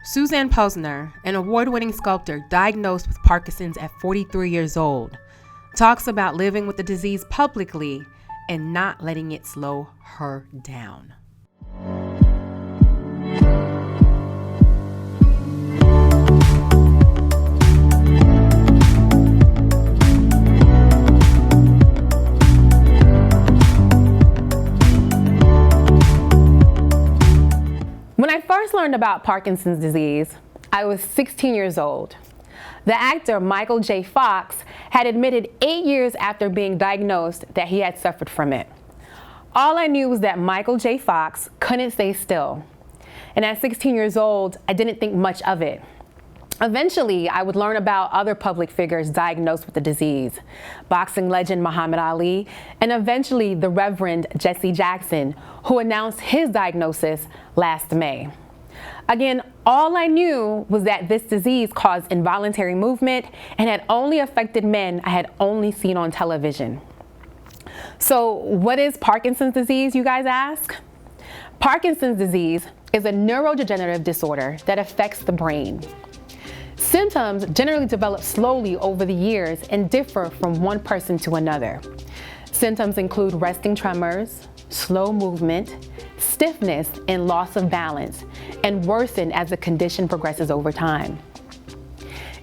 Suzanne Posner, an award-winning sculptor diagnosed with Parkinson's at 43 years old, talks about living with the disease publicly and not letting it slow her down. When I first learned about Parkinson's disease, I was 16 years old. The actor Michael J. Fox had admitted 8 years after being diagnosed that he had suffered from it. All I knew was that Michael J. Fox couldn't stay still. And at 16 years old, I didn't think much of it. Eventually, I would learn about other public figures diagnosed with the disease, boxing legend Muhammad Ali, and eventually the Reverend Jesse Jackson, who announced his diagnosis last May. Again, all I knew was that this disease caused involuntary movement and had only affected men I had only seen on television. So what is Parkinson's disease, you guys ask? Parkinson's disease is a neurodegenerative disorder that affects the brain. Symptoms generally develop slowly over the years and differ from one person to another. Symptoms include resting tremors, slow movement, stiffness, and loss of balance, and worsen as the condition progresses over time.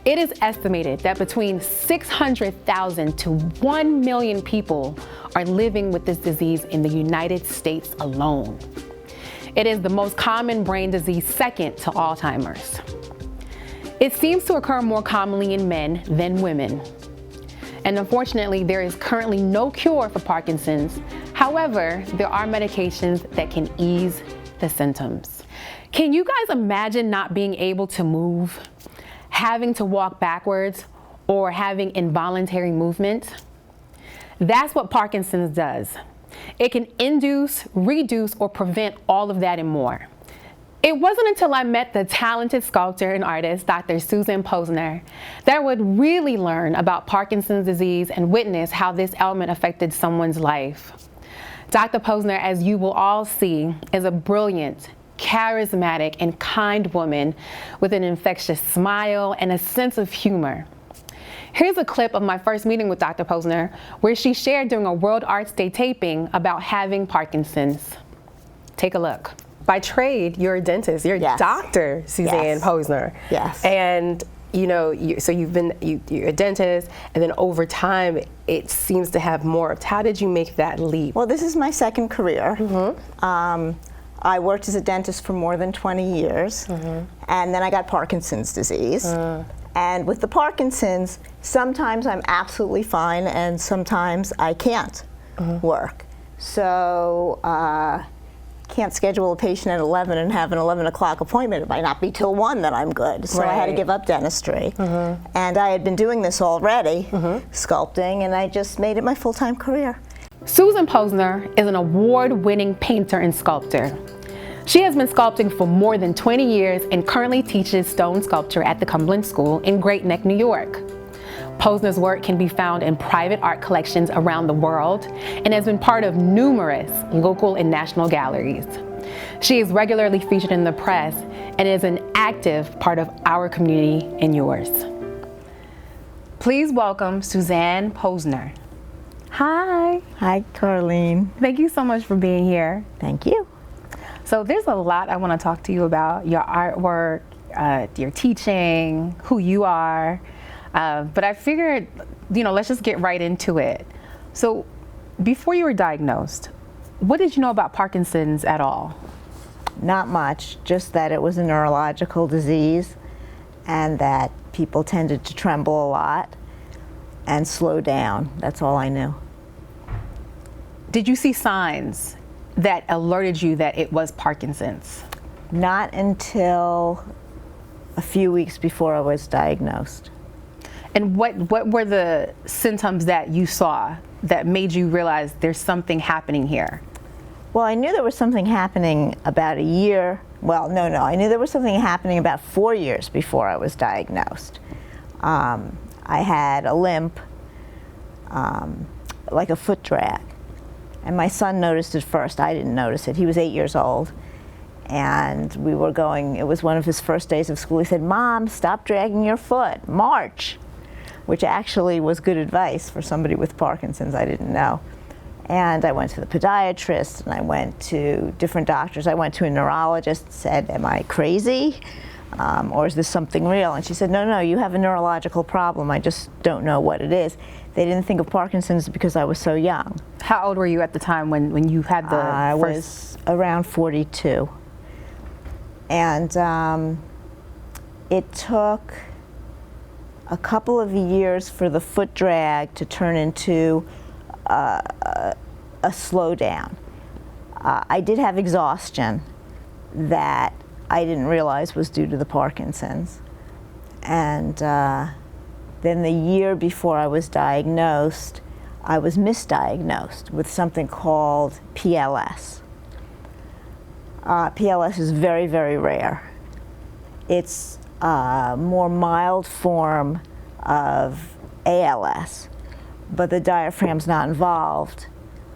It is estimated that between 600,000 to 1 million people are living with this disease in the United States alone. It is the most common brain disease second to Alzheimer's. It seems to occur more commonly in men than women. And unfortunately, there is currently no cure for Parkinson's. However, there are medications that can ease the symptoms. Can you guys imagine not being able to move, having to walk backwards, or having involuntary movement? That's what Parkinson's does. It can induce, reduce, or prevent all of that and more. It wasn't until I met the talented sculptor and artist, Dr. Suzanne Posner, that I would really learn about Parkinson's disease and witness how this ailment affected someone's life. Dr. Posner, as you will all see, is a brilliant, charismatic, and kind woman with an infectious smile and a sense of humor. Here's a clip of my first meeting with Dr. Posner, where she shared during a World Arts Day taping about having Parkinson's. Take a look. By trade, you're a dentist. You're a doctor, Suzanne Posner. Yes. And you're a dentist, and then over time, it seems to have morphed. How did you make that leap? Well, this is my second career. Mm-hmm. I worked as a dentist for more than 20 years, and then I got Parkinson's disease. And with the Parkinson's, sometimes I'm absolutely fine, and sometimes I can't work. So, can't schedule a patient at 11 and have an 11 o'clock appointment. It might not be till 1 that I'm good. So I had to give up dentistry. And I had been doing this already, sculpting, and I just made it my full-time career. Suzanne Posner is an award-winning painter and sculptor. She has been sculpting for more than 20 years and currently teaches stone sculpture at the Cumberland School in Great Neck, New York. Posner's work can be found in private art collections around the world and has been part of numerous local and national galleries. She is regularly featured in the press and is an active part of our community and yours. Please welcome Suzanne Posner. Hi. Hi, Carlene. Thank you so much for being here. Thank you. So there's a lot I want to talk to you about, your artwork, your teaching, who you are. But I figured, let's just get right into it. So before you were diagnosed, what did you know about Parkinson's at all? Not much, just that it was a neurological disease and that people tended to tremble a lot and slow down. That's all I knew. Did you see signs that alerted you that it was Parkinson's? Not until a few weeks before I was diagnosed. And what were the symptoms that you saw that made you realize there's something happening here? Well, I knew there was something happening about a year. Well, no, I knew there was something happening about 4 years before I was diagnosed. I had a limp, like a foot drag. And my son noticed it first. I didn't notice it. He was 8 years old. And we were going, it was one of his first days of school. He said, "Mom, stop dragging your foot, march," which actually was good advice for somebody with Parkinson's. I didn't know. And I went to the podiatrist, and I went to different doctors. I went to a neurologist, said, "Am I crazy? Or is this something real?" And she said, "No, you have a neurological problem. I just don't know what it is." They didn't think of Parkinson's because I was so young. How old were you at the time when you had the I first? was around 42. And it took a couple of years for the foot drag to turn into a slowdown. I did have exhaustion that I didn't realize was due to the Parkinson's. And then the year before I was diagnosed, I was misdiagnosed with something called PLS. PLS is very, very rare. It's a more mild form of ALS, but the diaphragm's not involved.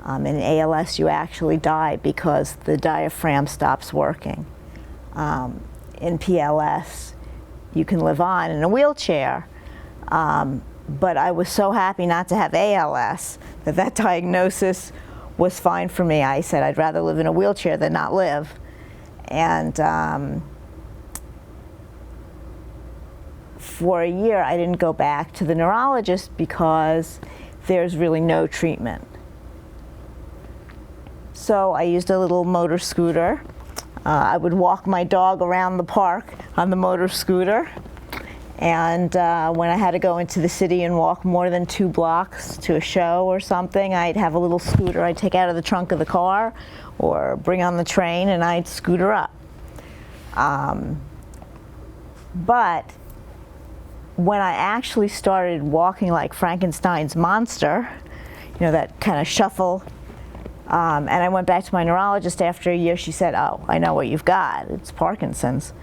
In ALS, you actually die because the diaphragm stops working. In PLS, you can live on in a wheelchair, but I was so happy not to have ALS that diagnosis was fine for me. I said I'd rather live in a wheelchair than not live. And for a year, I didn't go back to the neurologist because there's really no treatment. So I used a little motor scooter. I would walk my dog around the park on the motor scooter. And when I had to go into the city and walk more than 2 blocks to a show or something, I'd have a little scooter I'd take out of the trunk of the car or bring on the train, and I'd scooter up. But when I actually started walking like Frankenstein's monster, you know, that kind of shuffle, and I went back to my neurologist after a year, she said, "Oh, I know what you've got. It's Parkinson's."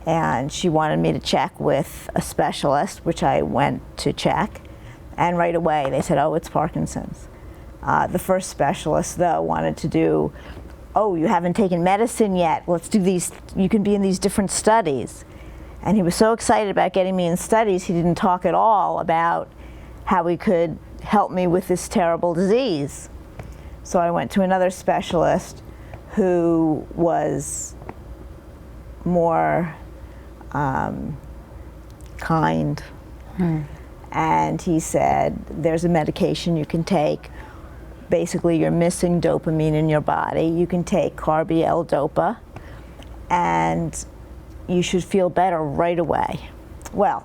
And she wanted me to check with a specialist, which I went to check. And right away, they said, "Oh, it's Parkinson's." The first specialist, though, wanted to do, "Oh, you haven't taken medicine yet. Let's do these. You can be in these different studies." And he was so excited about getting me in studies, he didn't talk at all about how he could help me with this terrible disease. So I went to another specialist who was more kind. And he said, "There's a medication you can take. Basically, you're missing dopamine in your body. You can take carbidopa, and you should feel better right away." Well,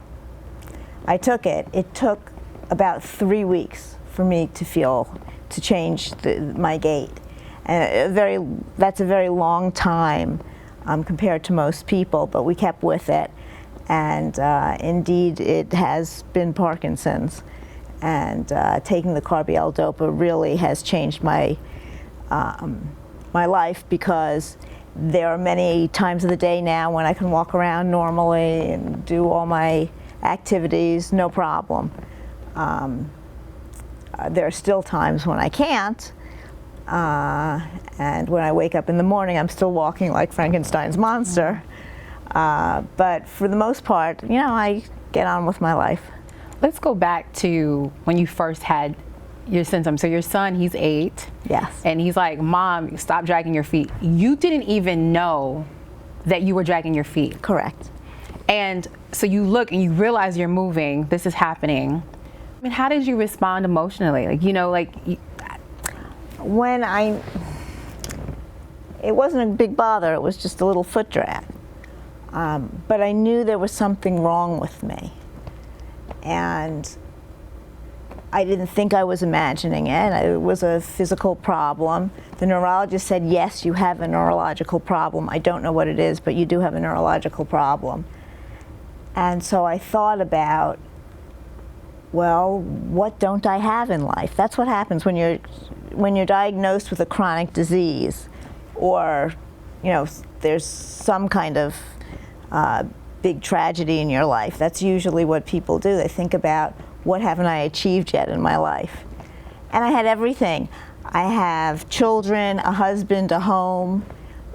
I took it. It took about 3 weeks for me to change my gait. And that's a very long time compared to most people, but we kept with it. And indeed, it has been Parkinson's. And taking the carbidopa really has changed my life, because there are many times of the day now when I can walk around normally and do all my activities, no problem. There are still times when I can't, and when I wake up in the morning, I'm still walking like Frankenstein's monster. But for the most part, you know, I get on with my life. Let's go back to when you first had your symptoms. So your son, he's 8. Yes. And he's like, "Mom, stop dragging your feet." You didn't even know that you were dragging your feet. Correct. And so you look and you realize you're moving, this is happening. I mean, how did you respond emotionally? Like, you know, like... It wasn't a big bother, it was just a little foot drag. But I knew there was something wrong with me. And I didn't think I was imagining it. It was a physical problem. The neurologist said, "Yes, you have a neurological problem. I don't know what it is, but you do have a neurological problem." And so I thought about, well, what don't I have in life? That's what happens when you're diagnosed with a chronic disease, or, you know, there's some kind of big tragedy in your life. That's usually what people do. They think about, what haven't I achieved yet in my life? And I had everything. I have children, a husband, a home,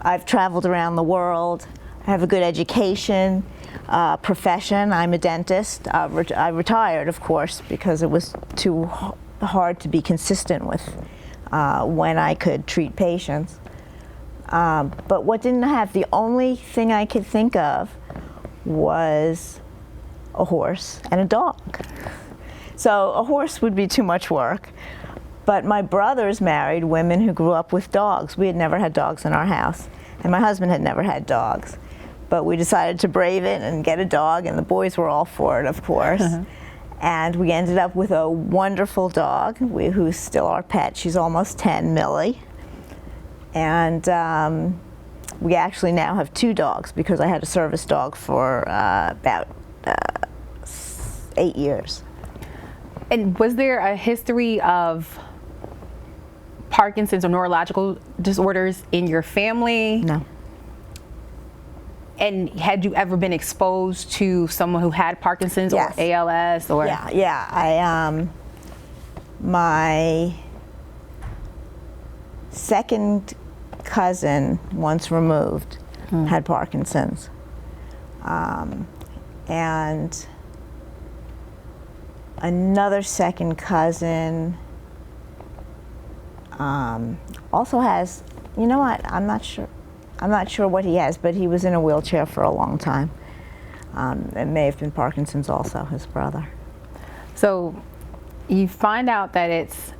I've traveled around the world. I have a good education, profession. I'm a dentist. I retired, of course, because it was too hard to be consistent with when I could treat patients. But what didn't I have? The only thing I could think of was a horse and a dog. So a horse would be too much work. But my brothers married women who grew up with dogs. We had never had dogs in our house, and my husband had never had dogs. But we decided to brave it and get a dog, and the boys were all for it, of course. And we ended up with a wonderful dog, who's still our pet. She's almost 10, Millie. And we actually now have 2 dogs because I had a service dog for about 8 years. And was there a history of Parkinson's or neurological disorders in your family? No. And had you ever been exposed to someone who had Parkinson's or ALS? Or Yeah. My second cousin, once removed, had Parkinson's. And another second cousin also has, you know what, I'm not sure what he has, but he was in a wheelchair for a long time. It may have been Parkinson's also, his brother. So you find out that it's,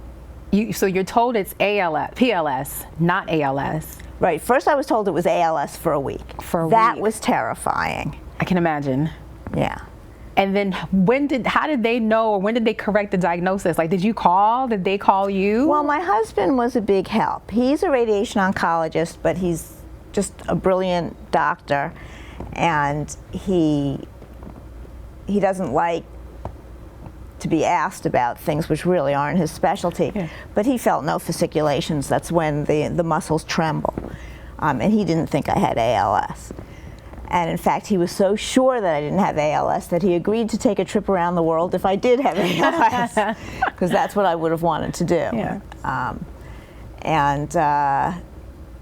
so you're told it's PLS, not ALS. Right, first I was told it was ALS for a week. That was terrifying. I can imagine. Yeah. And then how did they know, or when did they correct the diagnosis? Like, did you call? Did they call you? Well, my husband was a big help. He's a radiation oncologist, but he's just a brilliant doctor, and he doesn't like to be asked about things which really aren't his specialty. Yeah. But he felt no fasciculations. That's when the muscles tremble. And he didn't think I had ALS. And in fact, he was so sure that I didn't have ALS that he agreed to take a trip around the world if I did have ALS, because that's what I would have wanted to do. Yeah.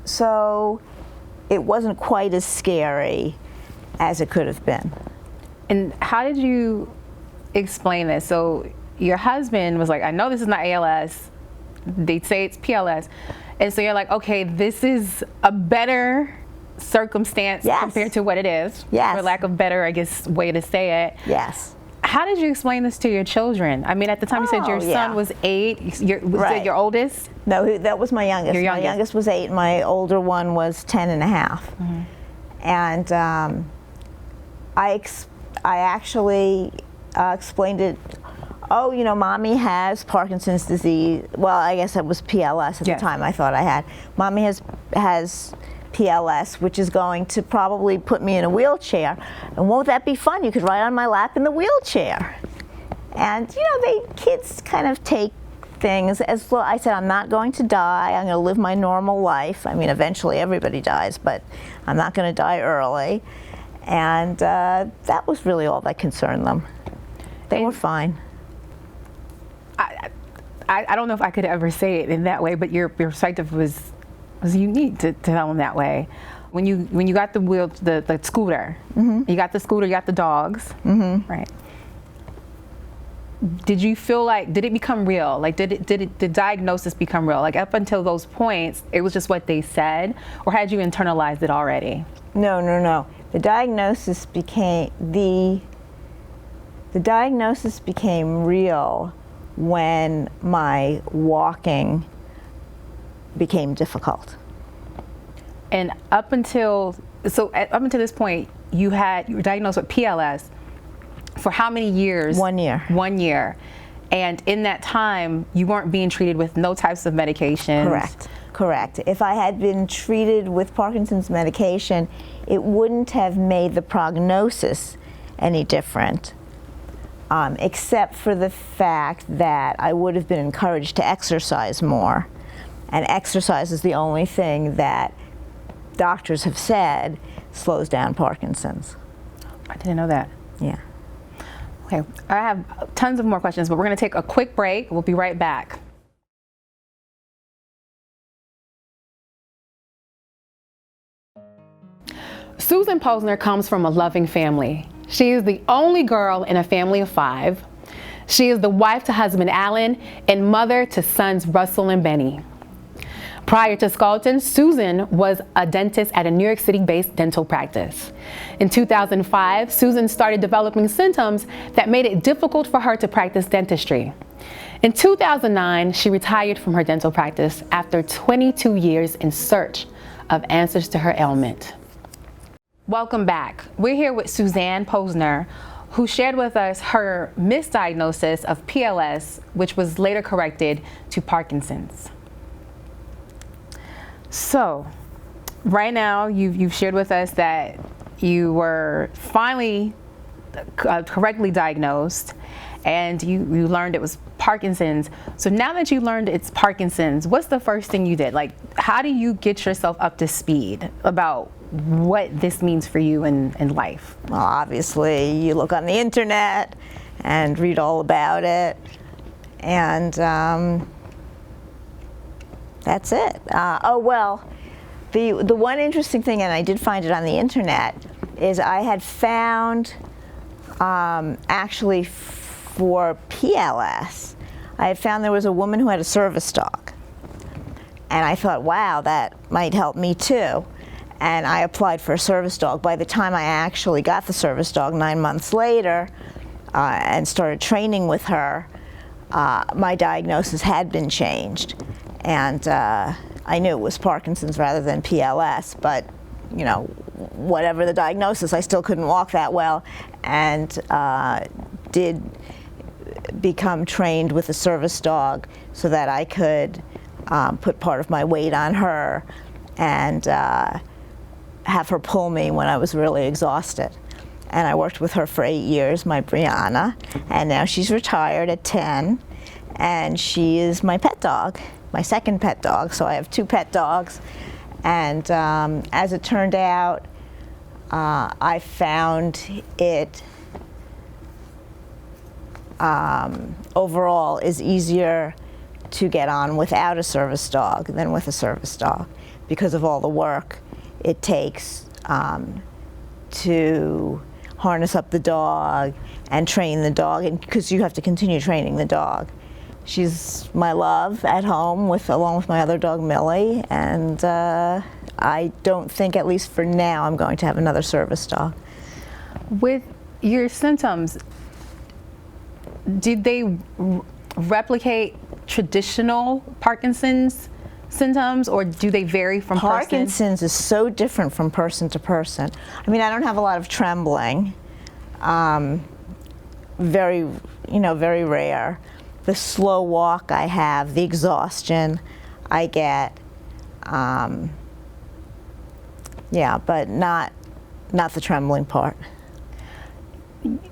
So it wasn't quite as scary as it could have been. And how did you explain this? So your husband was like, I know this is not ALS. They say it's PLS. And so you're like, okay, this is a better circumstance compared to what it is, for lack of better, I guess, way to say it. Yes. How did you explain this to your children? I mean, at the time you said your son was 8. Was it your oldest? No, that was my youngest. Your youngest. My youngest was 8. My older one was 10 and a half. And I actually explained it. Oh, you know, Mommy has Parkinson's disease. Well, I guess it was PLS at the time. I thought I had. Mommy has PLS, which is going to probably put me in a wheelchair. And won't that be fun? You could ride on my lap in the wheelchair. And, you know, kids kind of take things as well. I said, I'm not going to die. I'm going to live my normal life. I mean, eventually everybody dies, but I'm not going to die early. And that was really all that concerned them. They were fine. I don't know if I could ever say it in that way, but your perspective was unique to tell them that way. When you got the scooter, you got the scooter, you got the dogs, right? Did you feel like, did it become real? Like, did the diagnosis become real? Like, up until those points, it was just what they said, or had you internalized it already? No. The diagnosis became real when my walking became difficult. And up until this point, you were diagnosed with PLS for how many years? 1 year. 1 year. And in that time, you weren't being treated with no types of medications. Correct. If I had been treated with Parkinson's medication, it wouldn't have made the prognosis any different, except for the fact that I would have been encouraged to exercise more. And exercise is the only thing that doctors have said slows down Parkinson's. I didn't know that. Yeah. Okay, I have tons of more questions, but we're going to take a quick break. We'll be right back. Suzanne Posner comes from a loving family. She is the only girl in a family of 5. She is the wife to husband Alan and mother to sons Russell and Benny. Prior to Sculptor, Suzanne was a dentist at a New York City-based dental practice. In 2005, Suzanne started developing symptoms that made it difficult for her to practice dentistry. In 2009, she retired from her dental practice after 22 years in search of answers to her ailment. Welcome back. We're here with Suzanne Posner, who shared with us her misdiagnosis of PLS, which was later corrected to Parkinson's. So, right now, you've shared with us that you were finally correctly diagnosed, and you learned it was Parkinson's. So now that you learned it's Parkinson's, what's the first thing you did? Like, how do you get yourself up to speed about what this means for you in life? Well, obviously, you look on the internet and read all about it, and that's it. Oh, well, the one interesting thing, and I did find it on the internet, is I had found, actually for PLS, I had found there was a woman who had a service dog. And I thought, wow, that might help me too. And I applied for a service dog. By the time I actually got the service dog 9 months later and started training with her, my diagnosis had been changed. And I knew it was Parkinson's rather than PLS, but you know, whatever the diagnosis, I still couldn't walk that well, and did become trained with a service dog so that I could put part of my weight on her and have her pull me when I was really exhausted. And I worked with her for 8 years, my Brianna, and now she's retired at 10, and she is my pet dog, my second pet dog, so I have 2 pet dogs. And as it turned out, I found it overall is easier to get on without a service dog than with a service dog because of all the work it takes to harness up the dog and train the dog, and because you have to continue training the dog. She's my love at home along with my other dog Millie, and I don't think, at least for now, I'm going to have another service dog. With your symptoms, did they replicate traditional Parkinson's symptoms, or do they vary from Parkinson's is so different from person to person. I mean, I don't have a lot of trembling, very rare. The slow walk I have, the exhaustion I get, yeah, but not the trembling part.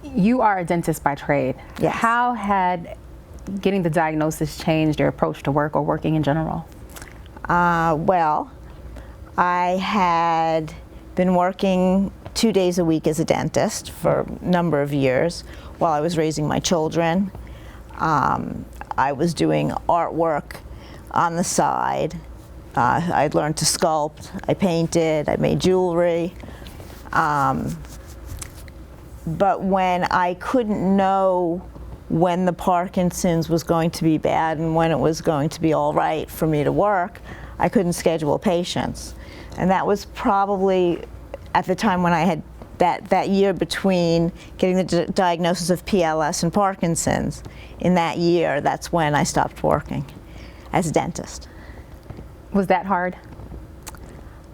You are a dentist by trade. Yes. How had getting the diagnosis changed your approach to work or working in general? Well, I had been working 2 days a week as a dentist for a number of years while I was raising my children. I was doing artwork on the side. I'd learned to sculpt, I painted, I made jewelry. But when I couldn't know when the Parkinson's was going to be bad and when it was going to be all right for me to work, I couldn't schedule patients. And that was probably at the time when I had that year between getting the diagnosis of PLS and Parkinson's. In that year, that's when I stopped working as a dentist. Was that hard?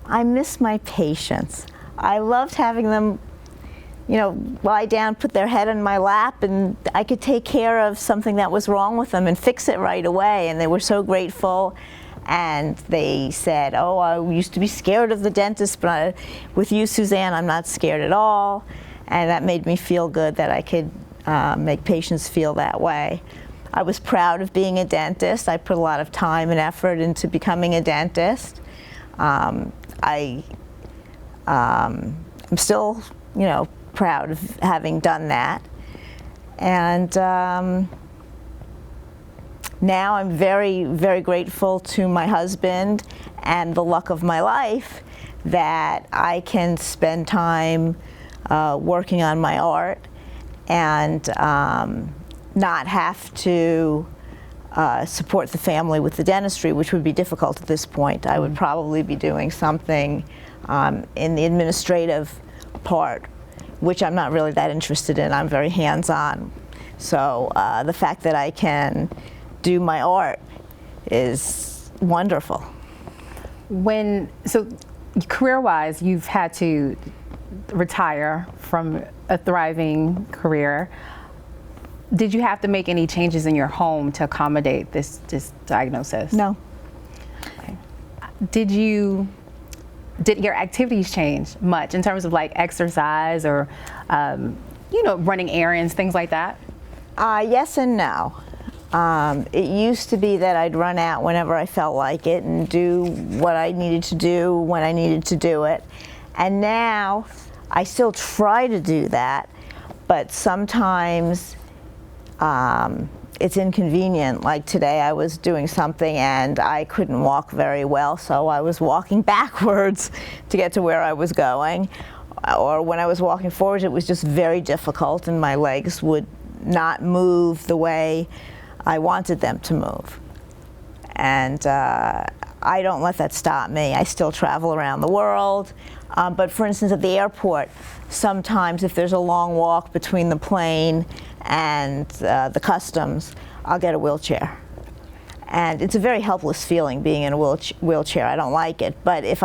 I miss my patients. I loved having them, lie down, put their head in my lap, and I could take care of something that was wrong with them and fix it right away. And they were so grateful. And they said, oh, I used to be scared of the dentist, but with you, Suzanne, I'm not scared at all. And that made me feel good that I could make patients feel that way. I was proud of being a dentist. I put a lot of time and effort into becoming a dentist. I'm still, proud of having done that. And now I'm very, very grateful to my husband and the luck of my life that I can spend time working on my art and not have to support the family with the dentistry, which would be difficult at this point. I would probably be doing something in the administrative part, which I'm not really that interested in. I'm very hands-on. So the fact that I can do my art is wonderful. So career-wise, you've had to retire from a thriving career. Did you have to make any changes in your home to accommodate this diagnosis? No. Okay. Did your activities change much in terms of like exercise or, running errands, things like that? Yes and no. It used to be that I'd run out whenever I felt like it and do what I needed to do when I needed to do it. And now I still try to do that, but sometimes it's inconvenient. Like today I was doing something and I couldn't walk very well, so I was walking backwards to get to where I was going. Or when I was walking forwards, it was just very difficult and my legs would not move the way I wanted them to move. And I don't let that stop me. I still travel around the world. But for instance, at the airport, sometimes if there's a long walk between the plane and the customs, I'll get a wheelchair. And it's a very helpless feeling being in a wheelchair. I don't like it. But if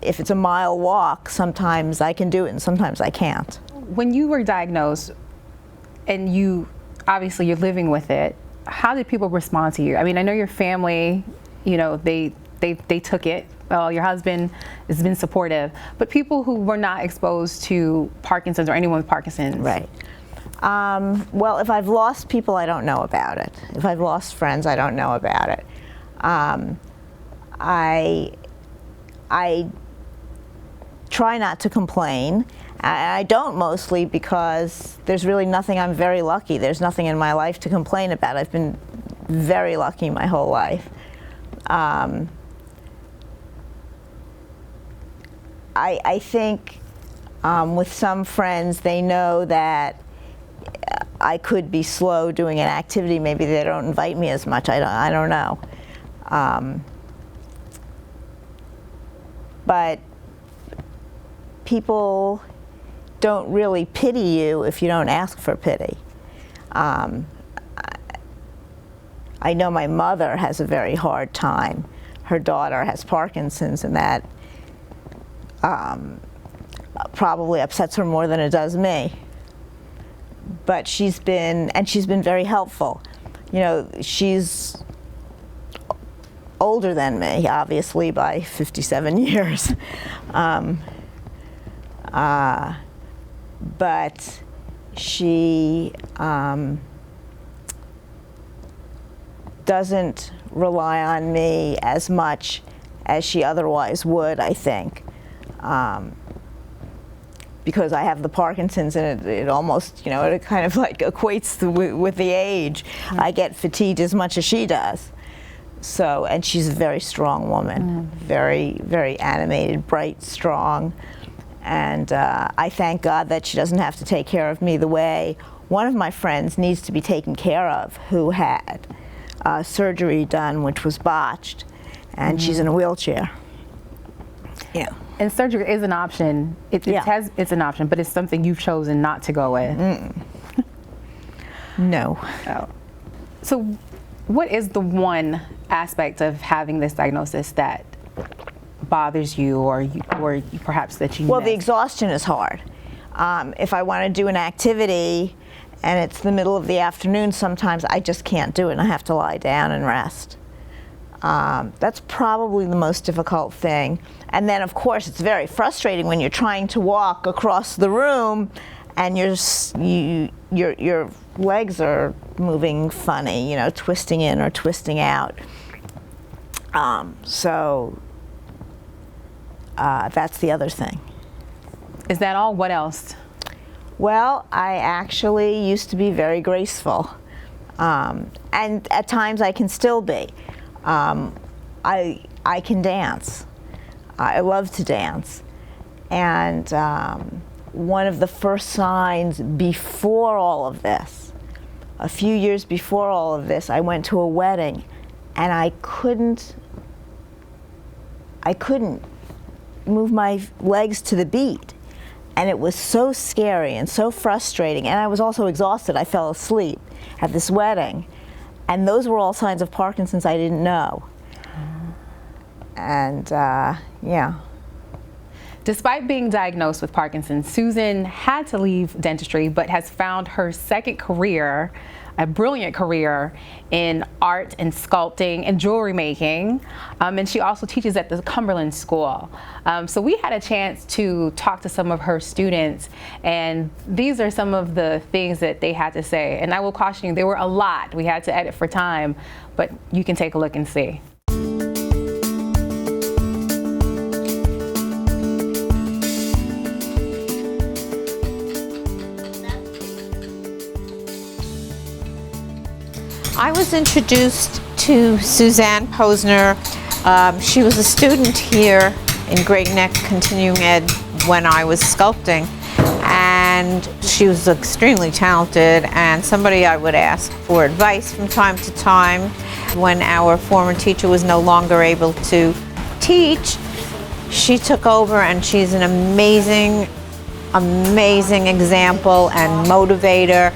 if it's a mile walk, sometimes I can do it and sometimes I can't. When you were diagnosed, and obviously you're living with it, how did people respond to you? I mean, I know your family, they took it. Your husband has been supportive, but people who were not exposed to Parkinson's or anyone with Parkinson's. Right. Well, if I've lost people, I don't know about it. If I've lost friends, I don't know about it. I try not to complain. I don't, mostly because there's really nothing. I'm very lucky. There's nothing in my life to complain about. I've been very lucky my whole life. I think with some friends, they know that I could be slow doing an activity. Maybe they don't invite me as much. I don't know. But people don't really pity you if you don't ask for pity. I know my mother has a very hard time. Her daughter has Parkinson's, and that probably upsets her more than it does me. But she's been very helpful. She's older than me, obviously, by 57 years. But she doesn't rely on me as much as she otherwise would, I think. Because I have the Parkinson's, and it almost, it kind of like equates with the age. Mm. I get fatigued as much as she does. So, and she's a very strong woman, very, very animated, bright, strong. And I thank God that she doesn't have to take care of me the way one of my friends needs to be taken care of, who had surgery done which was botched, and she's in a wheelchair. Yeah. And surgery is an option. It's an option, but it's something you've chosen not to go with. No. Oh. So what is the one aspect of having this diagnosis that bothers you, or perhaps that you Well, miss? the exhaustion is hard. If I want to do an activity and it's the middle of the afternoon, sometimes I just can't do it and I have to lie down and rest. That's probably the most difficult thing. And then, of course, it's very frustrating when you're trying to walk across the room and your legs are moving funny, twisting in or twisting out. So that's the other thing. Is that all? What else? Well, I actually used to be very graceful. And at times I can still be. I can dance. I love to dance. And one of the first signs before all of this, a few years before all of this, I went to a wedding and I couldn't move my legs to the beat. And it was so scary and so frustrating. And I was also exhausted. I fell asleep at this wedding. And those were all signs of Parkinson's I didn't know. And yeah. Despite being diagnosed with Parkinson's, Susan had to leave dentistry, but has found her second career, a brilliant career in art and sculpting and jewelry making. And she also teaches at the Cumberland School. So we had a chance to talk to some of her students, and these are some of the things that they had to say. And I will caution you, there were a lot. We had to edit for time, but you can take a look and see. I was introduced to Suzanne Posner. She was a student here in Great Neck Continuing Ed when I was sculpting, and she was extremely talented and somebody I would ask for advice from time to time. When our former teacher was no longer able to teach, she took over, and she's an amazing example and motivator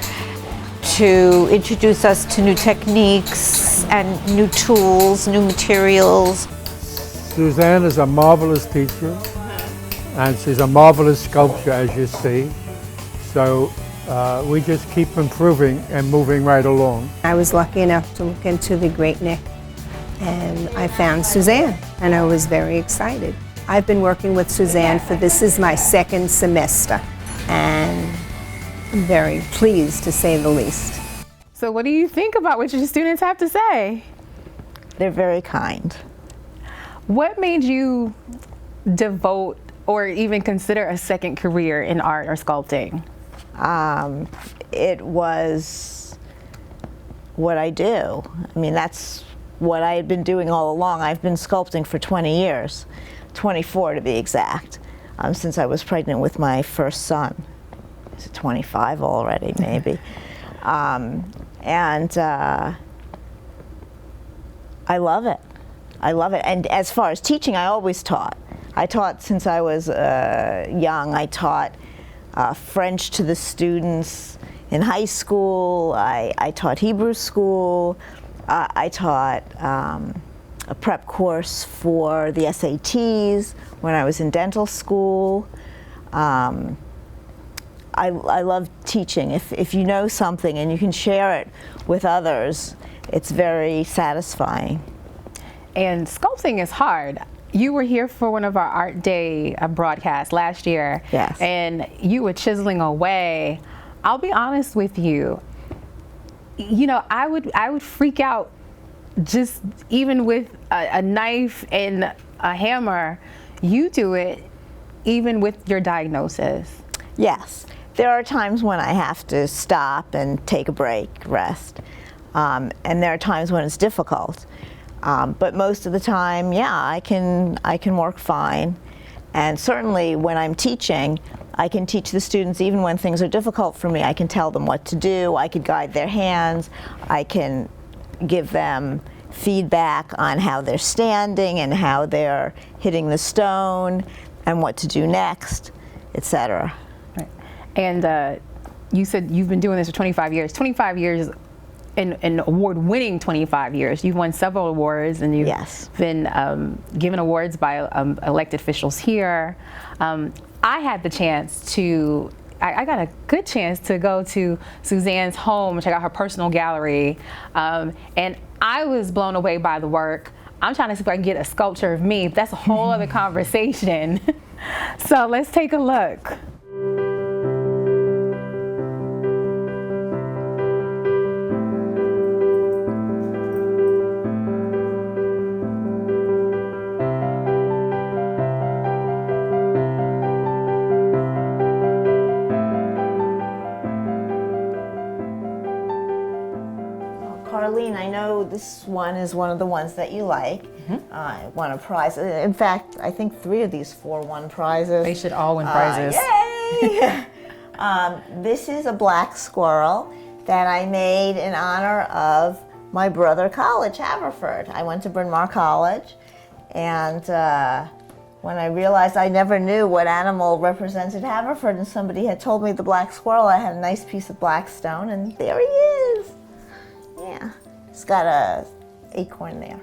to introduce us to new techniques and new tools, new materials. Suzanne is a marvelous teacher, and she's a marvelous sculptor, as you see. So we just keep improving and moving right along. I was lucky enough to look into the Great Neck, and I found Suzanne, and I was very excited. I've been working with Suzanne for, this is my second semester, and I'm very pleased, to say the least. So what do you think about what your students have to say? They're very kind. What made you devote or even consider a second career in art or sculpting? It was what I do. I mean, that's what I had been doing all along. I've been sculpting for 20 years, 24 to be exact, since I was pregnant with my first son. Is it 25 already, maybe? I love it. I love it. And as far as teaching, I always taught. I taught since I was young. I taught French to the students in high school. I taught Hebrew school. I taught a prep course for the SATs when I was in dental school. I love teaching. If you know something and you can share it with others, it's very satisfying. And sculpting is hard. You were here for one of our Art Day broadcasts last year. Yes. And you were chiseling away. I'll be honest with you. You know, I would freak out just even with a knife and a hammer. You do it even with your diagnosis. Yes. There are times when I have to stop and take a break, rest. And there are times when it's difficult. But most of the time, yeah, I can work fine. And certainly when I'm teaching, I can teach the students even when things are difficult for me. I can tell them what to do. I could guide their hands. I can give them feedback on how they're standing and how they're hitting the stone and what to do next, etc. Right. And you said you've been doing this for 25 years. 25 years. In award-winning 25 years. You've won several awards, and you've Yes. been given awards by elected officials here. I had the chance to, I got a good chance to go to Suzanne's home and check out her personal gallery, and I was blown away by the work. I'm trying to see if I can get a sculpture of me, but that's a whole other conversation. So let's take a look. Carlene, I know this one is one of the ones that you like. I won a prize. In fact, I think 3 of these 4 won prizes. They should all win prizes. Yay! This is a black squirrel that I made in honor of my brother college, Haverford. I went to Bryn Mawr College, and when I realized I never knew what animal represented Haverford, and somebody had told me the black squirrel, I had a nice piece of black stone, and there he is. Yeah, he's got a acorn there.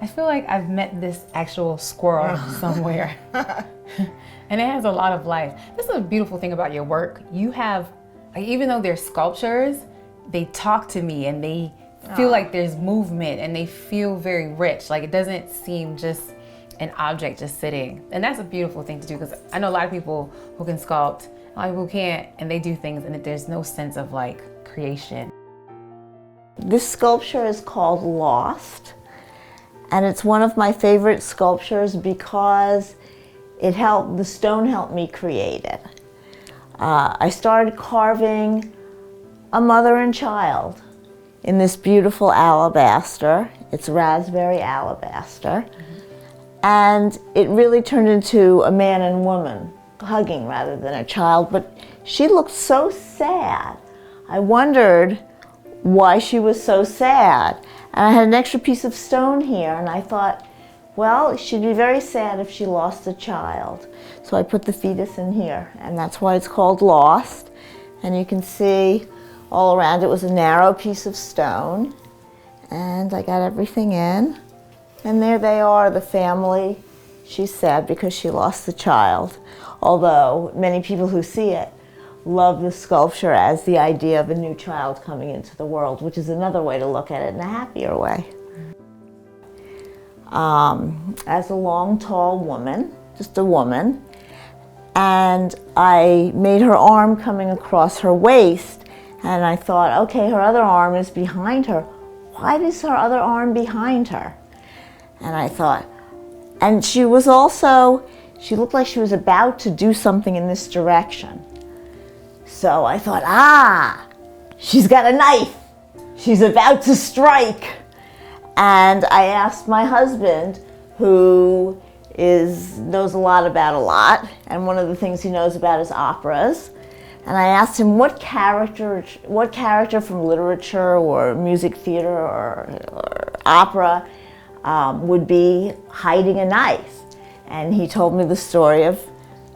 I feel like I've met this actual squirrel somewhere. And it has a lot of life. This is a beautiful thing about your work. You have, like, even though they're sculptures, they talk to me and they feel like there's movement and they feel very rich. Like, it doesn't seem just an object just sitting. And that's a beautiful thing to do, because I know a lot of people who can sculpt, a lot of people who can't, and they do things and there's no sense of like creation. This sculpture is called Lost, and it's one of my favorite sculptures because the stone helped me create it. I started carving a mother and child in this beautiful alabaster. It's raspberry alabaster. And it really turned into a man and woman hugging rather than a child, but she looked so sad. I wondered why she was so sad. And I had an extra piece of stone here, and I thought, well, she'd be very sad if she lost a child. So I put the fetus in here, and that's why it's called Lost. And you can see all around it was a narrow piece of stone, and I got everything in. And there they are, the family. She's sad because she lost the child, although many people who see it love the sculpture as the idea of a new child coming into the world, which is another way to look at it in a happier way. As a long, tall woman, just a woman, and I made her arm coming across her waist, and I thought, okay, her other arm is behind her. Why is her other arm behind her? And I thought, and she looked like she was about to do something in this direction. So I thought, she's got a knife. She's about to strike. And I asked my husband, who knows a lot about a lot, and one of the things he knows about is operas. And I asked him what character from literature or music theater or opera would be hiding a knife. And he told me the story of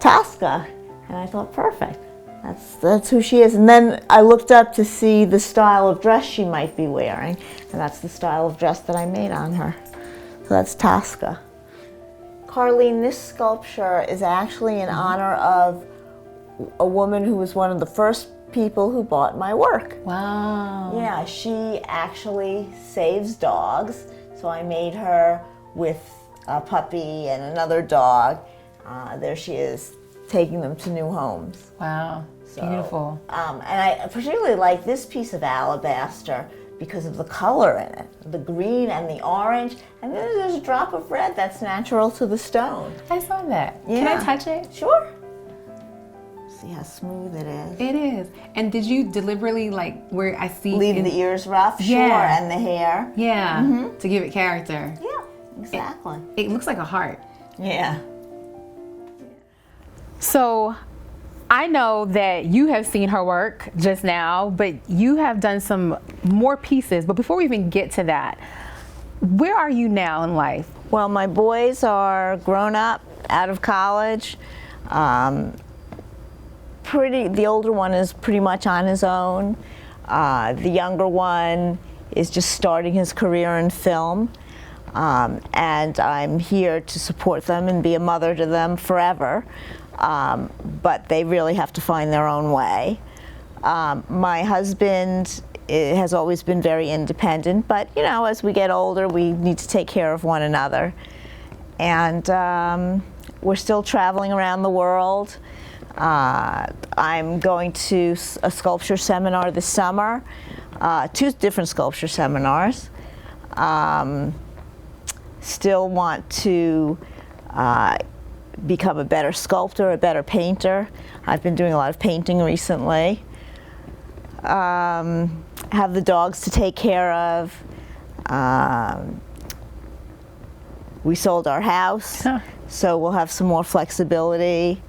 Tosca. And I thought, perfect. That's who she is. And then I looked up to see the style of dress she might be wearing, and that's the style of dress that I made on her. So that's Tosca. Carlene, this sculpture is actually in honor of a woman who was one of the first people who bought my work. Wow. Yeah, she actually saves dogs, so I made her with a puppy and another dog. There she is, taking them to new homes. Wow, So, beautiful. And I particularly like this piece of alabaster because of the color in it, the green and the orange, and then there's a drop of red that's natural to the stone. I saw that. Yeah. Can I touch it? Sure. See how smooth it is. It is. And did you deliberately, like, where I see... Leave the ears rough, Yeah. sure, and the hair. Yeah, to give it character. Yeah, exactly. It looks like a heart. Yeah. So I know that you have seen her work just now, but you have done some more pieces. But before we even get to that, where are you now in life? Well, my boys are grown up, out of college. The older one is pretty much on his own. The younger one is just starting his career in film. And I'm here to support them and be a mother to them forever. But they really have to find their own way. My husband has always been very independent, but you know, as we get older, we need to take care of one another. And we're still traveling around the world. I'm going to a sculpture seminar this summer, 2 different sculpture seminars. Still want to become a better sculptor, a better painter. I've been doing a lot of painting recently. Have the dogs to take care of. We sold our house, so we'll have some more flexibility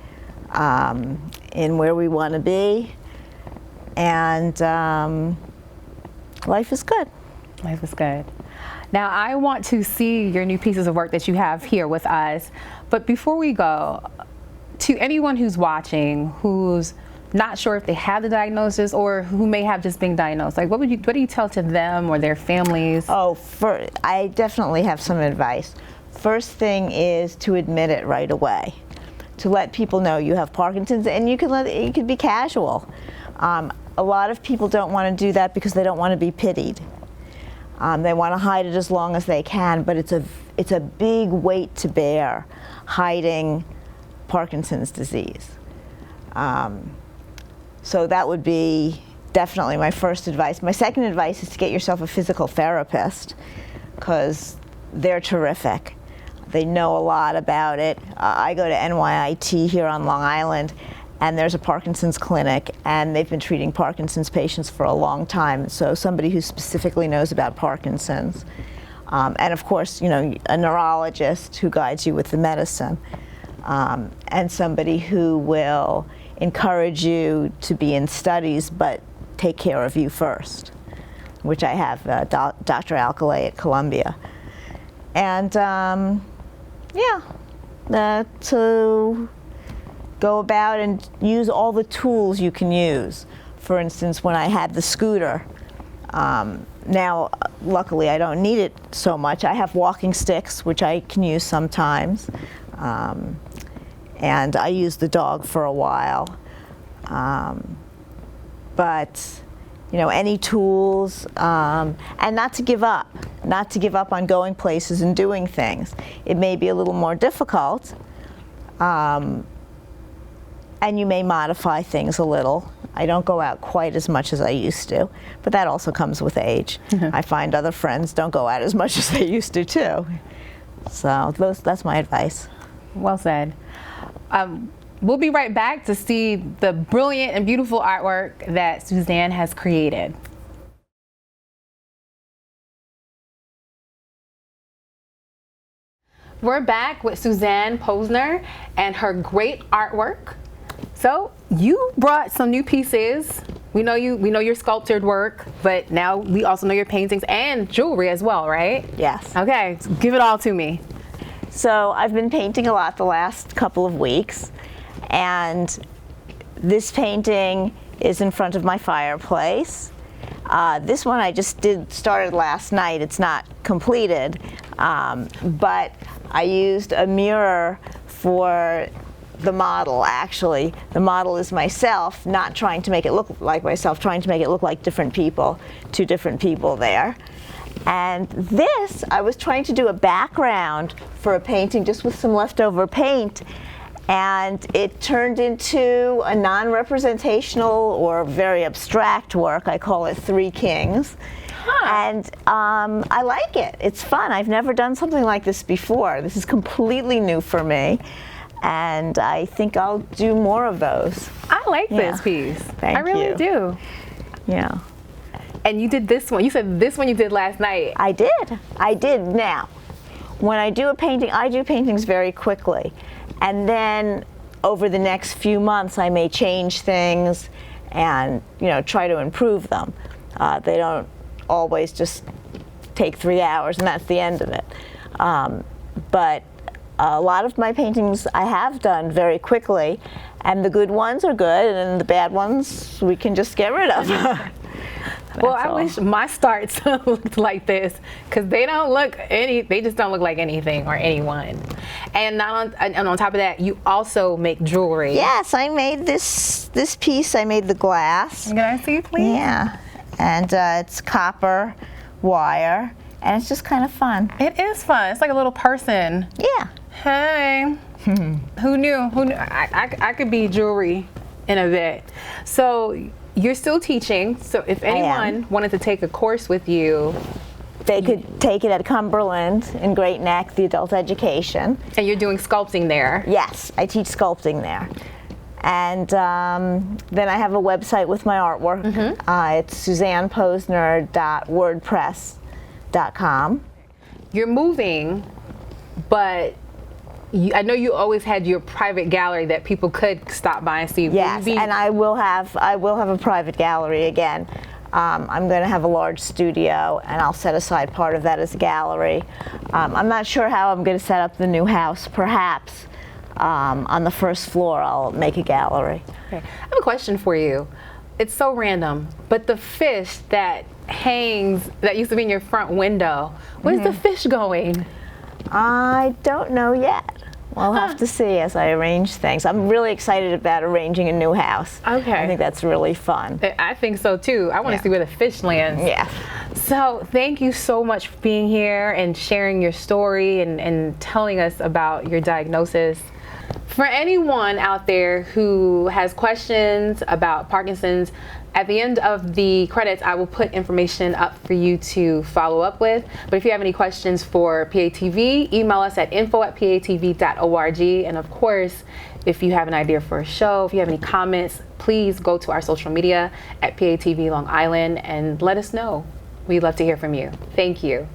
in where we want to be, and life is good. Life is good. Now, I want to see your new pieces of work that you have here with us, but before we go, to anyone who's watching, who's not sure if they have the diagnosis or who may have just been diagnosed, like what do you tell to them or their families? Oh, I definitely have some advice. First thing is to admit it right away, to let people know you have Parkinson's, and you can be casual. A lot of people don't want to do that because they don't want to be pitied. They want to hide it as long as they can, but it's a big weight to bear, hiding Parkinson's disease. So that would be definitely my first advice. My second advice is to get yourself a physical therapist, because they're terrific. They know a lot about it. I go to NYIT here on Long Island, and there's a Parkinson's clinic, and they've been treating Parkinson's patients for a long time. So somebody who specifically knows about Parkinson's. And of course, a neurologist who guides you with the medicine. And somebody who will encourage you to be in studies, but take care of you first, which I have Dr. Alcalay at Columbia. And to go about and use all the tools you can use. For instance, when I had the scooter, now luckily I don't need it so much. I have walking sticks, which I can use sometimes. And I used the dog for a while. But any tools, and not to give up on going places and doing things. It may be a little more difficult, and you may modify things a little. I don't go out quite as much as I used to, but that also comes with age. I find other friends don't go out as much as they used to too. So that's my advice. Well said. We'll be right back to see the brilliant and beautiful artwork that Suzanne has created. We're back with Suzanne Posner and her great artwork. So you brought some new pieces. We know your sculptured work, but now we also know your paintings and jewelry as well, right? Yes. Okay, so give it all to me. So I've been painting a lot the last couple of weeks, and this painting is in front of my fireplace. This one I just started last night. It's not completed, but I used a mirror for the model. Actually, the model is myself, not trying to make it look like myself, trying to make it look like different people, two different people there. And this, I was trying to do a background for a painting just with some leftover paint, and it turned into a non-representational or very abstract work. I call it Three Kings. And I like it. It's fun. I've never done something like this before. This is completely new for me, and I think I'll do more of those. I like this piece. Thank you. I really do. Yeah. And you did this one. You said this one you did last night. I did. Now, when I do a painting, I do paintings very quickly. And then over the next few months, I may change things and, try to improve them. They don't always just take 3 hours and that's the end of it. But a lot of my paintings I have done very quickly, and the good ones are good, and the bad ones we can just get rid of. Well, I wish my starts looked like this, because they just don't look like anything or anyone. And on top of that, you also make jewelry. Yes, I made this piece. I made the glass. Can I see, please? Yeah, and it's copper wire, and it's just kind of fun. It is fun. It's like a little person. Yeah. Hey. Who knew? I could be jewelry in a bit. So you're still teaching, so if anyone wanted to take a course with you, they could take it at Cumberland in Great Neck, the adult education. And you're doing sculpting there? Yes, I teach sculpting there. And then I have a website with my artwork. It's SuzannePosner.wordpress.com. PATGallery.com. You're moving, but I know you always had your private gallery that people could stop by and see. Yes, and I will have a private gallery again. I'm going to have a large studio, and I'll set aside part of that as a gallery. I'm not sure how I'm going to set up the new house. Perhaps on the first floor I'll make a gallery. Okay. I have a question for you. It's so random, but the fish that hangs, that used to be in your front window, where's the fish going? I don't know yet. We'll have to see as I arrange things. I'm really excited about arranging a new house. Okay. I think that's really fun. I think so too. I want to see where the fish lands. Yeah. So thank you so much for being here and sharing your story and telling us about your diagnosis. For anyone out there who has questions about Parkinson's, at the end of the credits, I will put information up for you to follow up with. But if you have any questions for PATV, email us at info@patv.org. And of course, if you have an idea for a show, if you have any comments, please go to our social media at PATV Long Island and let us know. We'd love to hear from you. Thank you.